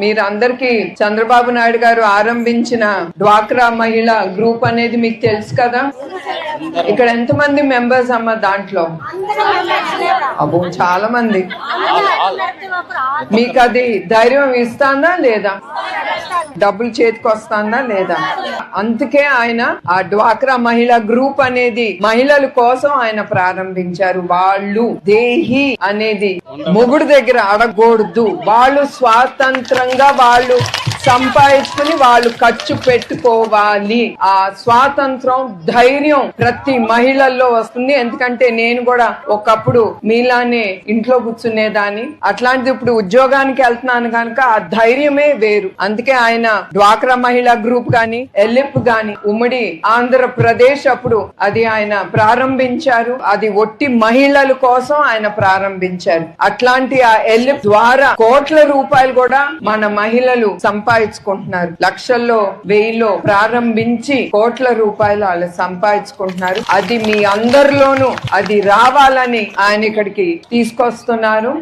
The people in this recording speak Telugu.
మీరందరికీ చంద్రబాబు నాయుడు గారు ఆరంభించిన డ్వాక్రా మహిళ గ్రూప్ అనేది మీకు తెలుసు కదా. ఇక్కడ ఎంతమంది మెంబర్స్ అమ్మ దాంట్లో? అబ్బో చాలా మంది. మీకు అది ధైర్యం ఇస్తాందా లేదా? డబ్బులు చేతికి వస్తాందా లేదా? అందుకే ఆయన ఆ డ్వాక్రా మహిళా గ్రూప్ అనేది మహిళల కోసం ఆయన ప్రారంభించారు. వాళ్ళు దేహి అనేది మొగుడు దగ్గర అడగకూడదు, వాళ్ళు స్వాతంత్రంగా వాళ్ళు సంపాదించుకుని వాళ్ళు ఖర్చు పెట్టుకోవాలి. ఆ స్వాతంత్రం ధైర్యం ప్రతి మహిళల్లో వస్తుంది. ఎందుకంటే నేను కూడా ఒకప్పుడు మీలానే ఇంట్లో కూర్చునేదాన్ని, అట్లాంటిది ఇప్పుడు ఉద్యోగానికి వెళ్తున్నాను కనుక ఆ ధైర్యమే వేరు. అందుకే ఆయన డ్వాక్రా మహిళా గ్రూప్ గాని ఎల్లిప్ గాని ఉమ్మడి ఆంధ్రప్రదేశ్ అప్పుడు అది ఆయన ప్రారంభించారు. అది ఒట్టి మహిళల కోసం ఆయన ప్రారంభించారు. అట్లాంటి ఆ ఎల్లిప్ ద్వారా కోట్ల రూపాయలు కూడా మన మహిళలు సంపాదించుకుంటున్నారు. లక్షల్లో వెయ్యిలో ప్రారంభించి కోట్ల రూపాయలు వాళ్ళు సంపాదించుకుంటున్నారు. అది మీ అందరిలోనూ అది రావాలని ఆయన ఇక్కడికి తీసుకొస్తున్నారు.